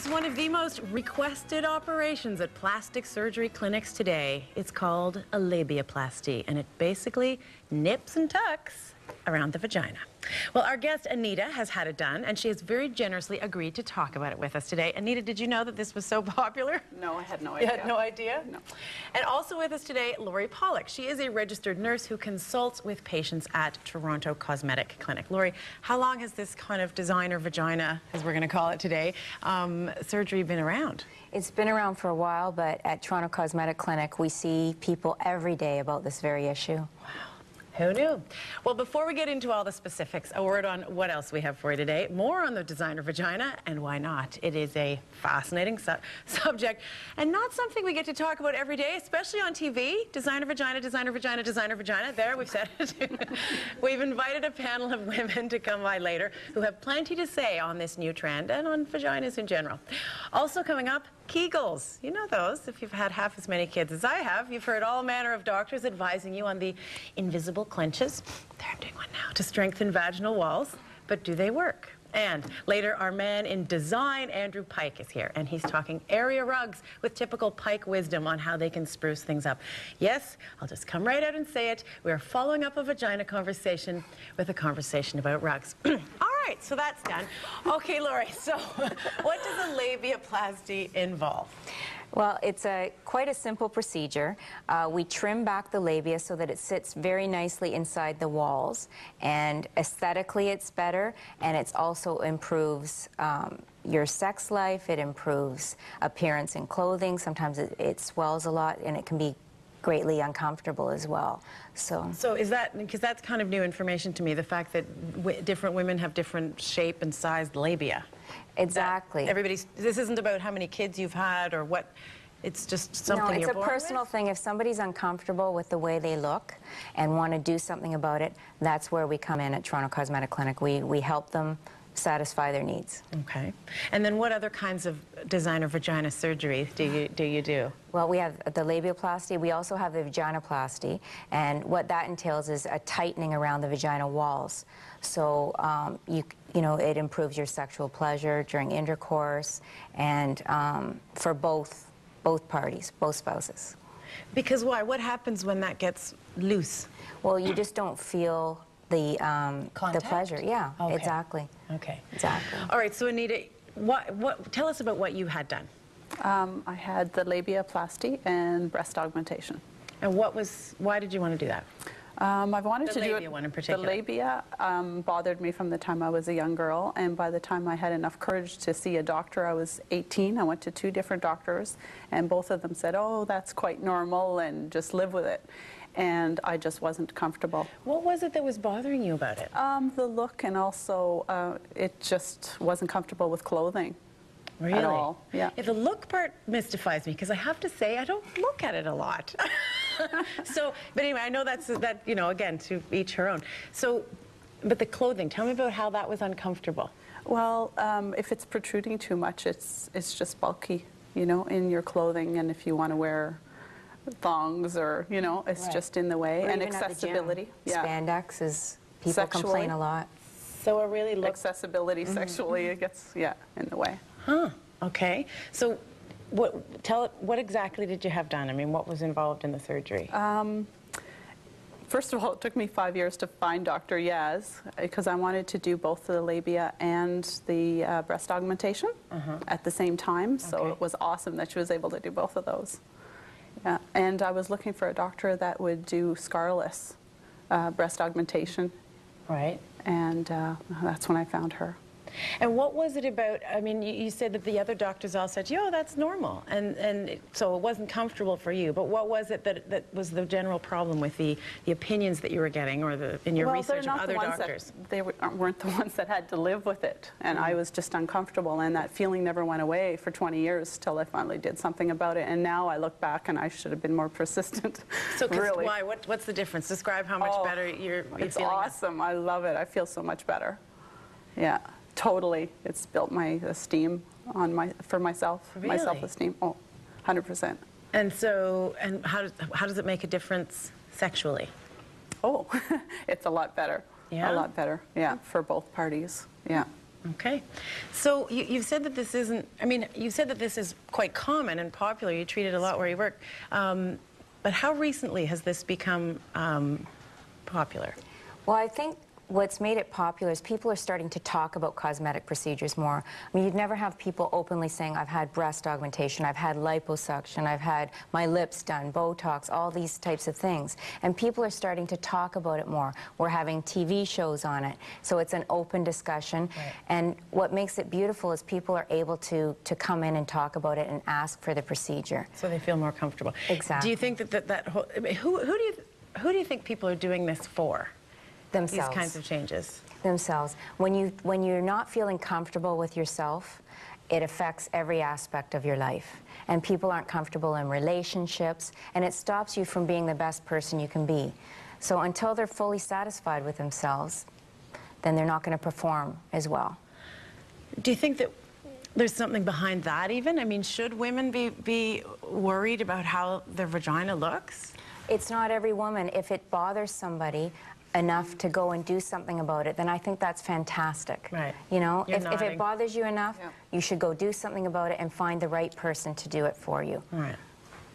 It's one of the most requested operations at plastic surgery clinics today. It's called a labiaplasty, and it basically nips and tucks around the vagina. Well, our guest Anita has had it done, and she has very generously agreed to talk about it with us today. Anita, did you know that this was so popular? No, I had no idea. You had no idea? No. And also with us today, Lori Pollock. She is a registered nurse who consults with patients at Toronto Cosmetic Clinic. Lori, how long has this kind of designer vagina, as we're going to call it today, surgery been around? It's been around for a while, but at Toronto Cosmetic Clinic, we see people every day about this very issue. Wow. Who knew? Well, before we get into all the specifics, a word on what else we have for you today. More on the designer vagina, and why not? It is a fascinating subject, and not something we get to talk about every day, especially on TV. Designer vagina, designer vagina, designer vagina. There, we've said it. We've invited a panel of women to come by later who have plenty to say on this new trend and on vaginas in general. Also coming up, Kegels. You know those. If you've had half as many kids as I have, you've heard all manner of doctors advising you on the invisible clenches. There, I'm doing one now, to strengthen vaginal walls. But do they work? And later, our man in design, Andrew Pike, is here, and he's talking area rugs with typical Pike wisdom on how they can spruce things up. Yes, I'll just come right out and say it. We are following up a vagina conversation with a conversation about rugs. All right, so that's done. Okay, Lori, so what does a labiaplasty involve? Well, it's quite a simple procedure. We trim back the labia so that it sits very nicely inside the walls, and aesthetically it's better, and it also improves your sex life. It improves appearance in clothing. Sometimes it swells a lot, and it can be greatly uncomfortable as well. So is that, because that's kind of new information to me, the fact that different women have different shape and sized labia. Exactly. This isn't about how many kids you've had or what, it's just something you're born with? No, it's a personal thing. If somebody's uncomfortable with the way they look and want to do something about it, that's where we come in at Toronto Cosmetic Clinic. We help them satisfy their needs. Okay. And then what other kinds of designer vagina surgery do you do? Well, we have the labiaplasty. We also have the vaginoplasty, and what that entails is a tightening around the vaginal walls. So you know, it improves your sexual pleasure during intercourse, and for both parties, both spouses. Because why? What happens when that gets loose? Well, you just don't feel the pleasure. Yeah, okay. Exactly. Okay. Exactly. All right, so Anita, tell us about what you had done. I had the labiaplasty and breast augmentation. And why did you want to do that? I've wanted to do it. The labia one in particular. The labia bothered me from the time I was a young girl, and by the time I had enough courage to see a doctor, I was 18. I went to 2 different doctors, and both of them said, "Oh, that's quite normal, and just live with it." And I just wasn't comfortable. What was it that was bothering you about it? The look, and also it just wasn't comfortable with clothing. Really? At all. Yeah. The look part mystifies me, because I have to say I don't look at it a lot. So, but anyway, I know that, you know, again, to each her own. So, but the clothing, tell me about how that was uncomfortable. Well, if it's protruding too much, it's just bulky, you know, in your clothing, and if you want to wear thongs or, you know, it's right. just in the way. Or and even accessibility. Yeah. Spandex is, people Sexually. complain a lot. So it really looks... Accessibility sexually, it gets, in the way. Huh, okay. So what exactly did you have done? I mean, what was involved in the surgery? First of all, it took me 5 years to find Dr. Yaz, because I wanted to do both the labia and the breast augmentation at the same time. So Okay. it was awesome that she was able to do both of those. Yeah, and I was looking for a doctor that would do scarless breast augmentation. Right. And that's when I found her. And what was it about, I mean, you said that the other doctors all said, yo, that's normal, and so it wasn't comfortable for you, but what was it that was the general problem with the opinions that you were getting, or in your research of other doctors? They weren't the ones that had to live with it, and I was just uncomfortable, and that feeling never went away for 20 years till I finally did something about it, and now I look back and I should have been more persistent. So really. Why? What's the difference? Describe how much better you're feeling. It's awesome. I love it. I feel so much better. Yeah. Totally. It's built my esteem for myself, Really? my self-esteem. Oh, 100%. And so, how does it make a difference sexually? Oh, it's a lot better. Yeah? A lot better, yeah, for both parties, yeah. Okay. So you've said that this isn't, I mean, you said that this is quite common and popular. You treat it a lot where you work. But how recently has this become popular? Well, I think what's made it popular is people are starting to talk about cosmetic procedures more. I mean, you'd never have people openly saying, I've had breast augmentation, I've had liposuction, I've had my lips done, Botox, all these types of things. And people are starting to talk about it more. We're having TV shows on it. So it's an open discussion. Right. And what makes it beautiful is people are able to come in and talk about it and ask for the procedure. So they feel more comfortable. Exactly. Do you think that whole, I mean, who do you think people are doing this for? Themselves. These kinds of changes. Themselves. When you're not feeling comfortable with yourself, it affects every aspect of your life. And people aren't comfortable in relationships, and it stops you from being the best person you can be. So until they're fully satisfied with themselves, then they're not going to perform as well. Do you think that there's something behind that even? I mean, should women be worried about how their vagina looks? It's not every woman. If it bothers somebody enough to go and do something about it, then I think that's fantastic. Right. You know, You're if nodding. it bothers you enough, you should go do something about it and find the right person to do it for you. Right.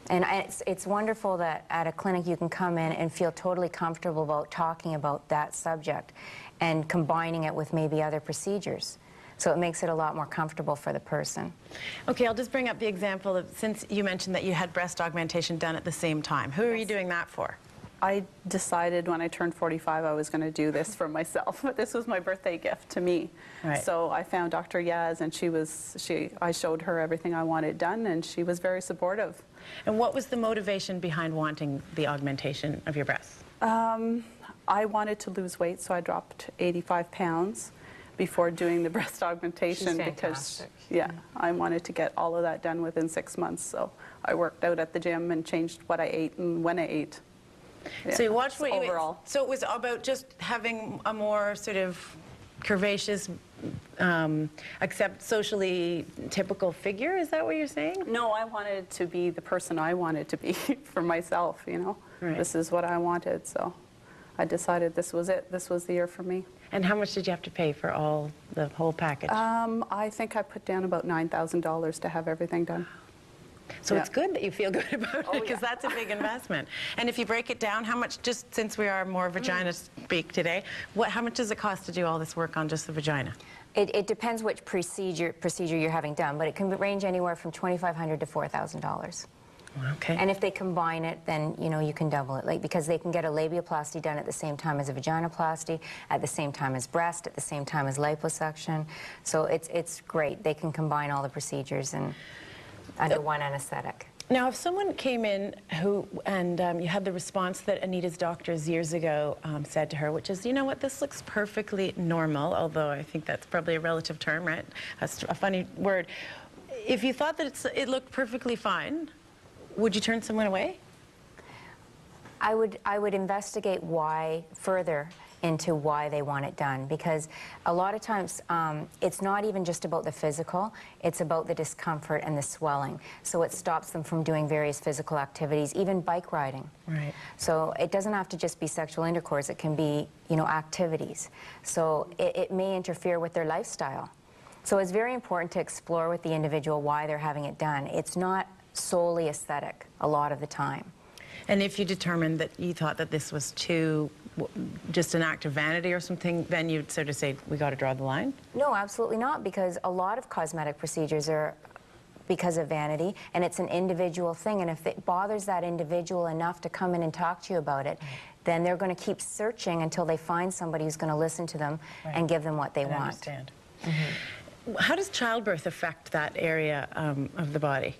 And it's wonderful that at a clinic you can come in and feel totally comfortable about talking about that subject and combining it with maybe other procedures. So it makes it a lot more comfortable for the person. Okay, I'll just bring up the example of, since you mentioned that you had breast augmentation done at the same time. Who are you doing that for? I decided when I turned 45 I was going to do this for myself. This was my birthday gift to me. Right. So I found Dr. Yaz, and I showed her everything I wanted done, and she was very supportive. And what was the motivation behind wanting the augmentation of your breasts? I wanted to lose weight, so I dropped 85 pounds before doing the breast augmentation. She's because fantastic. I wanted to get all of that done within 6 months. So I worked out at the gym and changed what I ate and when I ate. Yeah. So you watched what you ate. Overall. So it was about just having a more sort of curvaceous, except socially typical figure? Is that what you're saying? No, I wanted to be the person I wanted to be for myself, you know. Right. This is what I wanted, so I decided this was it. This was the year for me. And how much did you have to pay for the whole package? I think I put down about $9,000 to have everything done. So yeah. it's good that you feel good about it, because yeah. that's a big investment. And if you break it down, how much, just since we are more vagina speak today, how much does it cost to do all this work on just the vagina? It depends which procedure you're having done, but it can range anywhere from $2,500 to $4,000. Okay. And if they combine it, then you can double it, like, because they can get a labiaplasty done at the same time as a vaginoplasty, at the same time as breast, at the same time as liposuction. So it's great. They can combine all the procedures under one anesthetic. Now, if someone came in and you had the response that Anita's doctors years ago said to her, which is, you know what, this looks perfectly normal, although I think that's probably a relative term, right? That's a funny word. If you thought that it looked perfectly fine, would you turn someone away? I would investigate why further into why they want it done, because a lot of times it's not even just about the physical, it's about the discomfort and the swelling. So it stops them from doing various physical activities, even bike riding. Right. So it doesn't have to just be sexual intercourse, it can be, activities. So it may interfere with their lifestyle. So it's very important to explore with the individual why they're having it done. It's not solely aesthetic a lot of the time. And if you determined that you thought that this was just an act of vanity or something, then you'd sort of say, we got to draw the line? No, absolutely not, because a lot of cosmetic procedures are because of vanity, and it's an individual thing, and if it bothers that individual enough to come in and talk to you about it, then they're going to keep searching until they find somebody who's going to listen to them and give them what they want. Understand. How does childbirth affect that area of the body?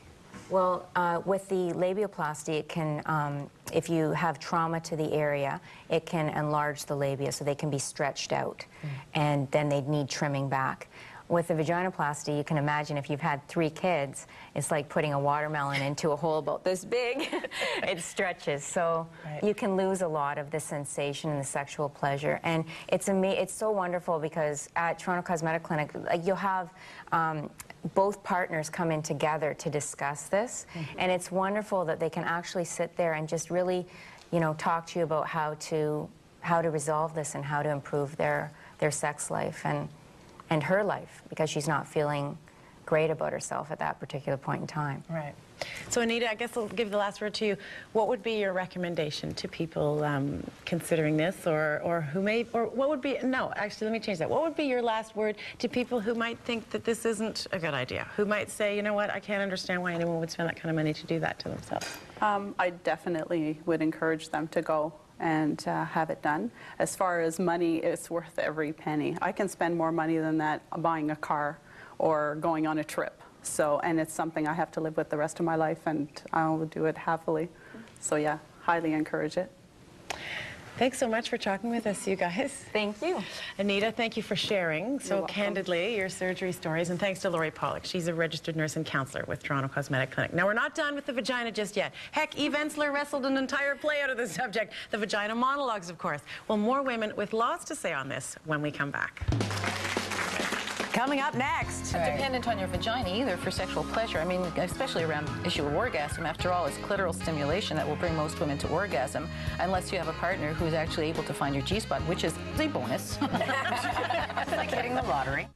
Well, with the labiaplasty, it can, if you have trauma to the area, it can enlarge the labia so they can be stretched out, and then they'd need trimming back. With the vaginoplasty, you can imagine if you've had 3 kids, it's like putting a watermelon into a hole about this big. It stretches, so you can lose a lot of the sensation and the sexual pleasure. And it's so wonderful because at Toronto Cosmetic Clinic, you'll have both partners come in together to discuss this, and it's wonderful that they can actually sit there and just really, talk to you about how to resolve this and how to improve their sex life. and her life, because she's not feeling great about herself at that particular point in time. Right. So Anita, I guess I'll give the last word to you. What would be your recommendation to people considering this, or who may, or what would be, no, actually, let me change that. What would be your last word to people who might think that this isn't a good idea, who might say, you know what, I can't understand why anyone would spend that kind of money to do that to themselves? I definitely would encourage them to go and have it done. As far as money, it's worth every penny. I can spend more money than that buying a car or going on a trip. So, and it's something I have to live with the rest of my life, and I will do it happily. So yeah, highly encourage it. Thanks so much for talking with us, you guys. Thank you. Anita, thank you for sharing so welcome. candidly your surgery stories, and thanks to Lori Pollock. She's a registered nurse and counselor with Toronto Cosmetic Clinic. Now, we're not done with the vagina just yet. Heck, Eve Ensler wrestled an entire play out of the subject, the vagina monologues, of course. Well, more women with lots to say on this when we come back. Coming up next. Not dependent on your vagina either for sexual pleasure. I mean, especially around the issue of orgasm. After all, it's clitoral stimulation that will bring most women to orgasm, unless you have a partner who's actually able to find your G-spot, which is a bonus. It's like hitting the lottery.